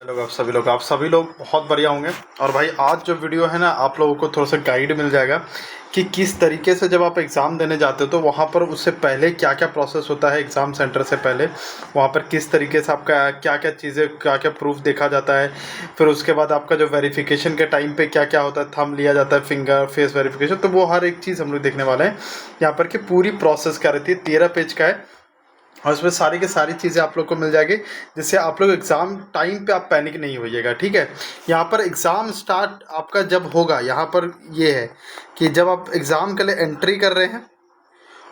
आप सभी लोग बहुत बढ़िया होंगे। और भाई आज जो वीडियो है ना, आप लोगों को थोड़ा सा गाइड मिल जाएगा कि किस तरीके से जब आप एग्ज़ाम देने जाते हो तो वहाँ पर उससे पहले क्या क्या प्रोसेस होता है। एग्ज़ाम सेंटर से पहले वहाँ पर किस तरीके से आपका क्या क्या चीज़ें, क्या क्या प्रूफ देखा जाता है। फिर उसके बाद आपका जो वेरिफिकेशन के टाइम पे क्या क्या होता है, थंब लिया जाता है, फिंगर फेस वेरिफिकेशन, तो वो हर एक चीज़ हम लोग देखने वाले हैं यहाँ पर कि पूरी प्रोसेस क्या रहती है। 13 पेज का है और उसमें सारी की सारी चीज़ें आप लोग को मिल जाएगी, जिससे आप लोग एग्ज़ाम टाइम पे आप पैनिक नहीं होइएगा। ठीक है, यहाँ पर एग्ज़ाम स्टार्ट आपका जब होगा, यहाँ पर ये है कि जब आप एग्ज़ाम के लिए एंट्री कर रहे हैं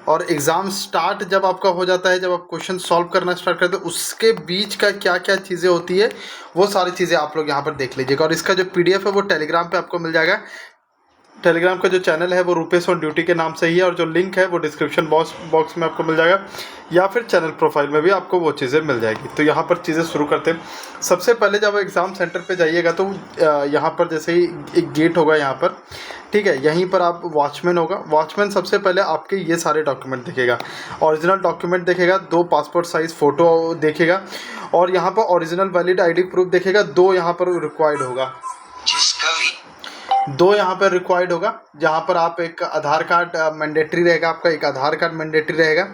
और एग्ज़ाम स्टार्ट जब आपका हो जाता है, जब आप क्वेश्चन सॉल्व करना स्टार्ट करते हैं, उसके बीच का क्या क्या चीज़ें होती है वो सारी चीज़ें आप लोग यहाँ पर देख लीजिएगा। और इसका जो PDF है वो टेलीग्राम पे आपको मिल जाएगा। टेलीग्राम का जो चैनल है वो रुपेश ऑन ड्यूटी के नाम से ही है, और जो लिंक है वो डिस्क्रिप्शन बॉक्स में आपको मिल जाएगा, या फिर चैनल प्रोफाइल में भी आपको वो चीज़ें मिल जाएगी। तो यहाँ पर चीज़ें शुरू करते हैं। सबसे पहले जब एग्ज़ाम सेंटर पे जाइएगा तो यहाँ पर जैसे ही एक गेट होगा यहाँ पर, ठीक है, यहीं पर आप वॉचमैन होगा। वॉचमैन सबसे पहले आपके ये सारे डॉक्यूमेंट देखेगा, ओरिजिनल डॉक्यूमेंट देखेगा, 2 पासपोर्ट साइज़ फ़ोटो देखेगा, और यहाँ पर ओरिजिनल वैलिड ID प्रूफ देखेगा। 2 यहाँ पर रिक्वायर्ड होगा, 2 यहाँ पर रिक्वायर्ड होगा, जहाँ पर आप एक आधार कार्ड मैंडेटरी रहेगा, आपका एक आधार कार्ड मैंडेटरी रहेगा।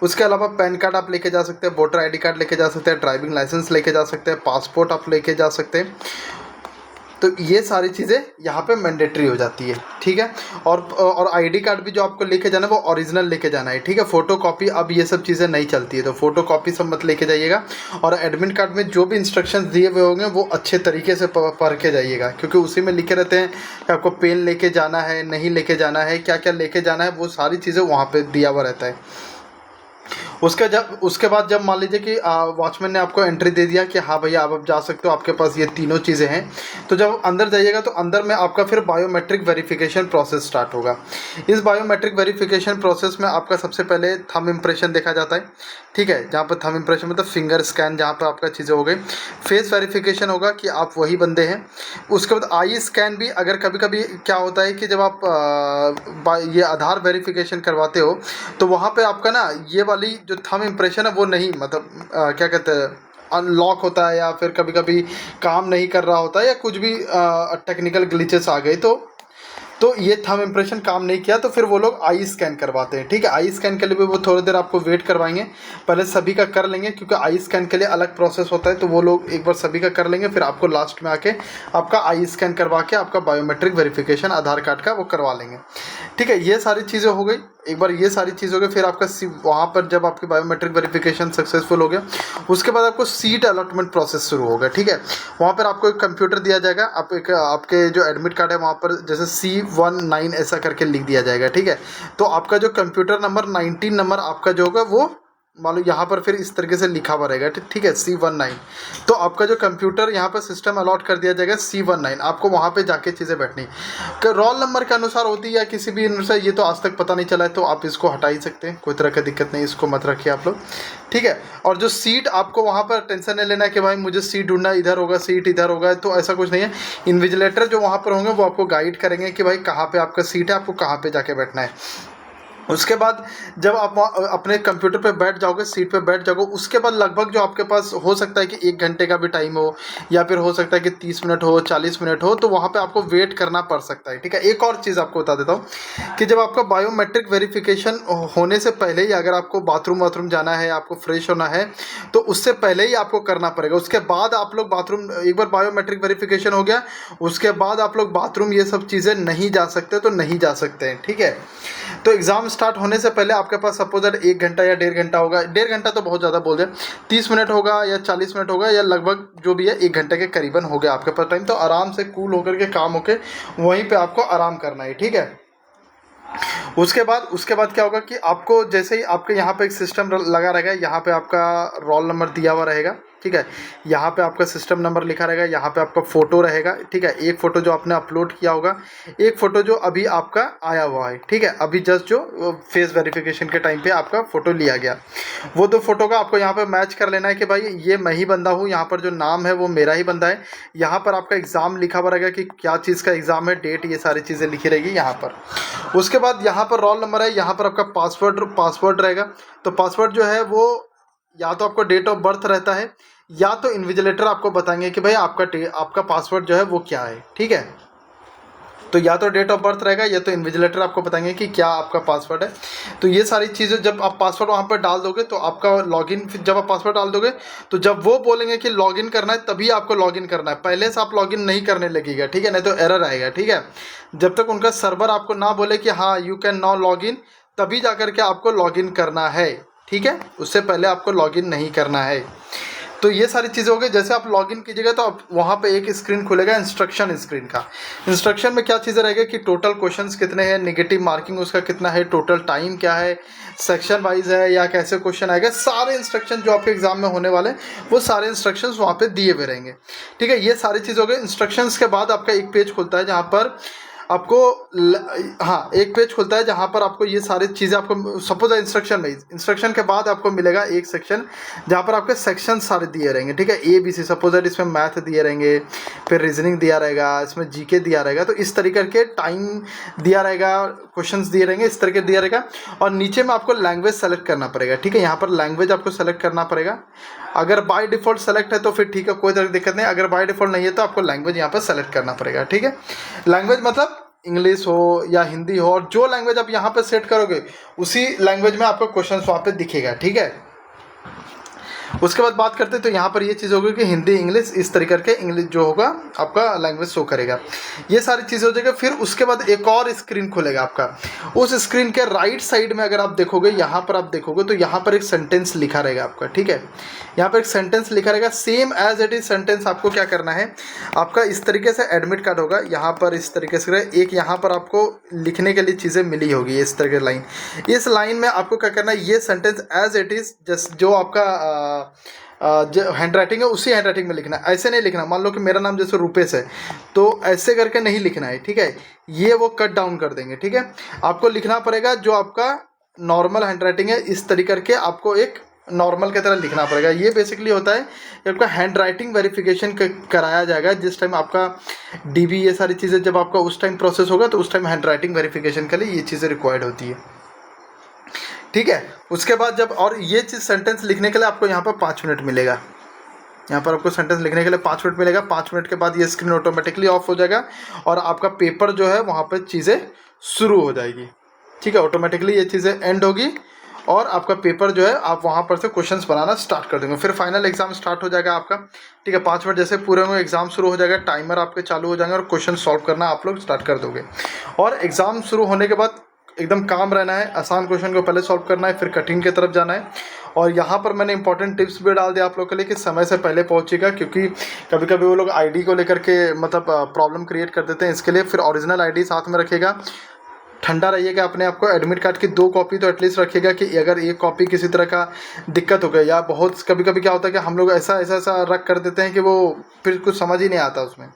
उसके अलावा पैन कार्ड आप लेके जा सकते हैं, वोटर ID कार्ड लेके जा सकते हैं, ड्राइविंग लाइसेंस लेके जा सकते हैं, पासपोर्ट आप लेके जा सकते हैं। तो ये सारी चीज़ें यहाँ पे मैंडेटरी हो जाती है। ठीक है, और ID कार्ड भी जो आपको लेके जाना है वो ओरिजिनल लेके जाना है। ठीक है, फ़ोटो कॉपी अब ये सब चीज़ें नहीं चलती है, तो फ़ोटो कॉपी सब मत लेके जाइएगा। और एडमिट कार्ड में जो भी इंस्ट्रक्शंस दिए हुए होंगे वो अच्छे तरीके से पढ़ के जाइएगा, क्योंकि उसी में लिखे रहते हैं कि आपको पेन लेके जाना है, नहीं लेके जाना है, क्या क्या लेके जाना है, वो सारी चीज़ें वहाँ पर दिया हुआ रहता है। उसके बाद जब मान लीजिए कि वॉचमैन ने आपको एंट्री दे दिया कि हाँ भैया आप जा सकते हो, आपके पास ये तीनों चीज़ें हैं, तो जब अंदर जाइएगा तो अंदर में आपका फिर बायोमेट्रिक वेरिफिकेशन प्रोसेस स्टार्ट होगा। इस बायोमेट्रिक वेरिफिकेशन प्रोसेस में आपका सबसे पहले थंब इम्प्रेशन देखा जाता है। ठीक है, जहाँ पर थंब इम्प्रेशन मतलब फिंगर स्कैन, जहाँ पर आपका चीज़ें हो गई। फेस वेरिफिकेशन होगा कि आप वही बंदे हैं। उसके बाद आई स्कैन भी, अगर कभी कभी क्या होता है कि जब आप ये आधार वेरिफिकेशन करवाते हो तो वहाँ पे आपका ना ये वाली जो थंब इम्प्रेशन है वो नहीं, मतलब क्या कहते हैं, अनलॉक होता है, या फिर कभी कभी काम नहीं कर रहा होता है, या कुछ भी टेक्निकल ग्लिचेस आ गए तो ये थंब इम्प्रेशन काम नहीं किया, तो फिर वो लोग आई स्कैन करवाते हैं। ठीक है, आई स्कैन के लिए भी वो थोड़ी देर आपको वेट करवाएंगे, पहले सभी का कर लेंगे, क्योंकि आई स्कैन के लिए अलग प्रोसेस होता है, तो वो लोग एक बार सभी का कर लेंगे, फिर आपको लास्ट में आके आपका आई स्कैन करवा के आपका बायोमेट्रिक वेरिफिकेशन आधार कार्ड का वो करवा लेंगे। ठीक है, ये सारी चीज़ें हो गई। एक बार ये सारी चीज़ हो गई, फिर आपका वहाँ पर जब आपकी बायोमेट्रिक वेरिफिकेशन सक्सेसफुल हो गया, उसके बाद आपको सीट अलॉटमेंट प्रोसेस शुरू होगा। ठीक है, वहाँ पर आपको एक कंप्यूटर दिया जाएगा, आपके जो एडमिट कार्ड है वहाँ पर जैसे C19 ऐसा करके लिख दिया जाएगा। ठीक है, तो आपका जो कंप्यूटर नंबर 19 नंबर आपका जो होगा वो मान लो यहाँ पर फिर इस तरीके से लिखा हुआ रहेगा। ठीक है, C19, तो आपका जो कंप्यूटर यहाँ पर सिस्टम अलॉट कर दिया जाएगा C19, आपको वहाँ पे जाके चीज़ें बैठनी रोल नंबर के अनुसार होती है या किसी भी अनुसार, ये तो आज तक पता नहीं चला है, तो आप इसको हटा ही सकते हैं, कोई तरह का दिक्कत नहीं, इसको मत रखिए आप लोग। ठीक है, और जो सीट आपको वहाँ पर टेंशन नहीं लेना है कि भाई मुझे सीट ढूंढना इधर होगा, सीट इधर होगा, तो ऐसा कुछ नहीं है। इन्विजिलेटर जो वहाँ पर होंगे वो आपको गाइड करेंगे कि भाई कहाँ पे आपका सीट है, आपको कहाँ पे जाके बैठना है। उसके बाद जब आप अपने कंप्यूटर पे बैठ जाओगे, सीट पे बैठ जाओगे, उसके बाद लगभग जो आपके पास हो सकता है कि 1 घंटे का भी टाइम हो, या फिर हो सकता है कि 30 मिनट हो, 40 मिनट हो, तो वहाँ पे आपको वेट करना पड़ सकता है। ठीक है, एक और चीज़ आपको बता देता हूँ कि जब आपका बायोमेट्रिक वेरिफिकेशन होने से पहले ही अगर आपको बाथरूम जाना है, आपको फ्रेश होना है, तो उससे पहले ही आपको करना पड़ेगा। उसके बाद आप लोग बाथरूम, एक बार बायोमेट्रिक वेरिफिकेशन हो गया उसके बाद आप लोग बाथरूम ये सब चीज़ें नहीं जा सकते, तो नहीं जा सकते हैं। ठीक है, तो एग्ज़ाम स्टार्ट होने से पहले आपके पास सपोज 1 घंटा या 1.5 घंटा होगा, 1.5 घंटा तो बहुत ज़्यादा बोल दें, 30 मिनट होगा या 40 मिनट होगा, या लगभग जो भी है 1 घंटे के करीबन हो गया आपके पास टाइम, तो आराम से कूल होकर के काम होकर वहीं पे आपको आराम करना है। ठीक है, उसके बाद क्या होगा कि आपको जैसे ही आपके यहाँ पे एक सिस्टम लगा रहेगा, यहाँ पे आपका रोल नंबर दिया हुआ रहेगा। ठीक है, यहाँ पे आपका सिस्टम नंबर लिखा रहेगा, यहाँ पे आपका फ़ोटो रहेगा। ठीक है, एक फ़ोटो जो आपने अपलोड किया होगा, एक फ़ोटो जो अभी आपका आया हुआ है। ठीक है, अभी जस्ट जो फेस वेरिफिकेशन के टाइम पे आपका फ़ोटो लिया गया, वो 2 फ़ोटो का आपको यहाँ पे मैच कर लेना है कि भाई ये मैं ही बंदा हूँ, यहाँ पर जो नाम है वो मेरा ही बंदा है। यहाँ पर आपका एग्ज़ाम लिखा हुआ रहेगा कि क्या चीज़ का एग्ज़ाम है, डेट, ये सारी चीज़ें लिखी रहेगी यहाँ पर। उसके बाद यहाँ पर रोल नंबर है, यहाँ पर आपका पासवर्ड रहेगा। तो पासवर्ड जो है वो या तो आपको डेट ऑफ बर्थ रहता है, या तो इन्विजिलेटर आपको बताएंगे कि भाई आपका पासवर्ड जो है वो क्या है, ठीक है। तो या तो डेट ऑफ बर्थ रहेगा या तो इन्विजिलेटर आपको बताएंगे कि क्या आपका पासवर्ड है। तो ये सारी चीज़ें जब आप पासवर्ड वहाँ पर डाल दोगे तो आपका लॉगिन, जब आप पासवर्ड डाल दोगे तो जब वो बोलेंगे कि लॉगिन करना है तभी आपको लॉगिन करना है, पहले से आप लॉगिन नहीं करने लगेगा, ठीक है, नहीं तो एरर आएगा, ठीक है। जब तक उनका सर्वर आपको ना बोले कि हाँ यू कैन नाउ लॉगिन, तभी जा कर के आपको लॉगिन करना है, ठीक है, उससे पहले आपको लॉगिन नहीं करना है। तो ये सारी चीज़ें हो गई। जैसे आप लॉगिन कीजिएगा तो आप वहाँ पे एक स्क्रीन खुलेगा इंस्ट्रक्शन स्क्रीन का। इंस्ट्रक्शन में क्या चीज़ें रहेगा कि टोटल क्वेश्चंस कितने हैं, नेगेटिव मार्किंग उसका कितना है, टोटल टाइम क्या है, सेक्शन वाइज है या कैसे क्वेश्चन आएगा, सारे इंस्ट्रक्शन जो आपके एग्जाम में होने वाले वो सारे इंस्ट्रक्शंस वहाँ पे दिए हुए रहेंगे, ठीक है। ये सारी चीज़ हो गई। इंस्ट्रक्शंस के बाद आपका एक पेज खुलता है जहाँ पर आपको हाँ एक पेज खुलता है जहाँ पर आपको ये सारी चीज़ें आपको सपोज इंस्ट्रक्शन के बाद आपको मिलेगा एक सेक्शन जहाँ पर आपके सेक्शन सारे दिए रहेंगे, ठीक है, ABC। सपोज दैट इसमें मैथ दिए रहेंगे, फिर रीजनिंग दिया रहेगा, इसमें GK दिया रहेगा, तो इस तरीके के टाइम दिया रहेगा, क्वेश्चंस दिए रहेंगे, इस तरीके दिया रहेगा। और नीचे में आपको लैंग्वेज सेलेक्ट करना पड़ेगा, ठीक है, यहाँ पर लैंग्वेज आपको सेलेक्ट करना पड़ेगा। अगर बाय डिफ़ॉल्ट सेलेक्ट है तो फिर ठीक है, कोई तरह की दिक्कत नहीं। अगर बाय डिफ़ॉल्ट नहीं है तो आपको लैंग्वेज यहाँ पर सेलेक्ट करना पड़ेगा, ठीक है। लैंग्वेज मतलब इंग्लिश हो या हिंदी हो, और जो लैंग्वेज आप यहाँ पे सेट करोगे उसी लैंग्वेज में आपको क्वेश्चन वहाँ पे दिखेगा, ठीक है। उसके बाद बात करते हैं तो यहाँ पर ये चीज़ होगी कि हिंदी इंग्लिश इस तरीके के इंग्लिश जो होगा आपका लैंग्वेज शो करेगा, ये सारी चीज़ें हो जाएगा। फिर उसके बाद एक और स्क्रीन खुलेगा आपका। उस स्क्रीन के राइट साइड में अगर आप देखोगे, यहाँ पर आप देखोगे तो यहाँ पर एक सेंटेंस लिखा रहेगा आपका, ठीक है, यहाँ पर एक सेंटेंस लिखा रहेगा। Same as it is sentence आपको क्या करना है, आपका इस तरीके से एडमिट कार्ड होगा, यहाँ पर इस तरीके से एक यहाँ पर आपको लिखने के लिए चीज़ें मिली होगी, इस तरह की लाइन। इस लाइन में आपको क्या करना है, ये sentence as it is just जो आपका जो हैंड राइटिंग है उसी हैंड राइटिंग में लिखना है। ऐसे नहीं लिखना, मान लो कि मेरा नाम जैसे रूपेश है तो ऐसे करके नहीं लिखना है, ठीक है, ये वो कट डाउन कर देंगे, ठीक है। आपको लिखना पड़ेगा जो आपका नॉर्मल हैंड राइटिंग है, इस तरीके करके आपको एक नॉर्मल की तरह लिखना पड़ेगा। ये बेसिकली होता है कि आपका हैंड राइटिंग वेरिफिकेशन कराया जाएगा जिस टाइम आपका DB ये सारी चीज़ें जब आपका उस टाइम प्रोसेस होगा तो उस टाइम हैंड राइटिंग वेरिफिकेशन के लिए ये चीज़ें रिक्वायर्ड होती है, ठीक है। उसके बाद जब और ये चीज़ सेंटेंस लिखने के लिए आपको यहाँ पर 5 मिनट मिलेगा, यहाँ पर आपको सेंटेंस लिखने के लिए 5 मिनट मिलेगा। 5 मिनट के बाद ये स्क्रीन ऑटोमेटिकली ऑफ हो जाएगा और आपका पेपर जो है वहाँ पर चीज़ें शुरू हो जाएगी, ठीक है, ऑटोमेटिकली ये चीज़ें एंड होगी और आपका पेपर जो है आप वहाँ पर से क्वेश्चंस बनाना स्टार्ट कर देंगे। फिर फाइनल एग्जाम स्टार्ट हो जाएगा आपका, ठीक है। 5 मिनट जैसे पूरे में एग्जाम शुरू हो जाएगा, टाइमर आपके चालू हो जाएंगे और क्वेश्चन सॉल्व करना आप लोग स्टार्ट कर दोगे। और एग्ज़ाम शुरू होने के बाद एकदम काम रहना है, आसान क्वेश्चन को पहले सॉल्व करना है, फिर कठिन की तरफ जाना है। और यहाँ पर मैंने इंपॉर्टेंट टिप्स भी डाल दिया आप लोग के लिए कि समय से पहले पहुँचेगा, क्योंकि कभी कभी वो लोग ID को लेकर के मतलब प्रॉब्लम क्रिएट कर देते हैं। इसके लिए फिर ओरिजिनल ID साथ में रखिएगा, ठंडा रहिएगा अपने आप को। एडमिट कार्ड की 2 कॉपी तो एटलीस्ट रखिएगा कि अगर एक कॉपी किसी तरह का दिक्कत हो गया, या बहुत कभी कभी क्या होता है कि हम लोग ऐसा रख कर देते हैं कि वो फिर कुछ समझ ही नहीं आता उसमें,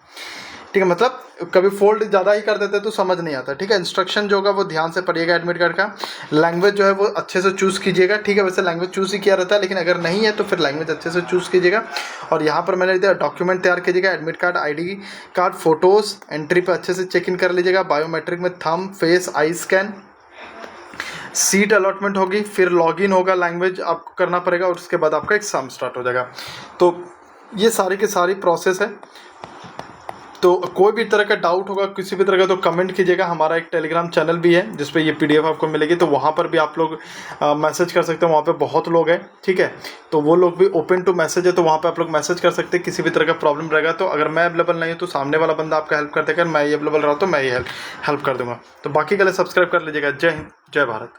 ठीक है, मतलब कभी फोल्ड ज़्यादा ही कर देते हैं तो समझ नहीं आता, ठीक है। इंस्ट्रक्शन जो होगा वो ध्यान से पढ़िएगा एडमिट कार्ड का। लैंग्वेज जो है वो अच्छे से चूज़ कीजिएगा, ठीक है, वैसे लैंग्वेज चूज़ ही किया रहता है, लेकिन अगर नहीं है तो फिर लैंग्वेज अच्छे से चूज़ कीजिएगा। और यहाँ पर मैंने दिया डॉक्यूमेंट तैयार कीजिएगा, admit card, ID card, photos, entry पर अच्छे से चेक इन कर लीजिएगा, बायोमेट्रिक में thumb, face, I scan, seat allotment होगी, फिर लॉगिन होगा, लैंग्वेज आपको करना पड़ेगा और उसके बाद आपका एग्ज़ाम स्टार्ट हो जाएगा। तो ये सारी की सारी प्रोसेस है। तो कोई भी तरह का डाउट होगा किसी भी तरह का तो कमेंट कीजिएगा। हमारा एक टेलीग्राम चैनल भी है जिस पे ये PDF आपको मिलेगी, तो वहाँ पर भी आप लोग मैसेज कर सकते हैं। वहाँ पे बहुत लोग हैं, ठीक है, तो वो लोग भी ओपन टू मैसेज है, तो वहाँ पे आप लोग मैसेज कर सकते हैं। किसी भी तरह का प्रॉब्लम रहेगा तो अगर मैं अवेलेबल नहीं हूँ तो सामने वाला बंदा आपका हेल्प कर देगा, मैं ही अवेलेबल रहा तो मैं ही हेल्प कर दूँगा। तो बाकी के लिए सब्सक्राइब कर लीजिएगा। जय हिंद, जय भारत।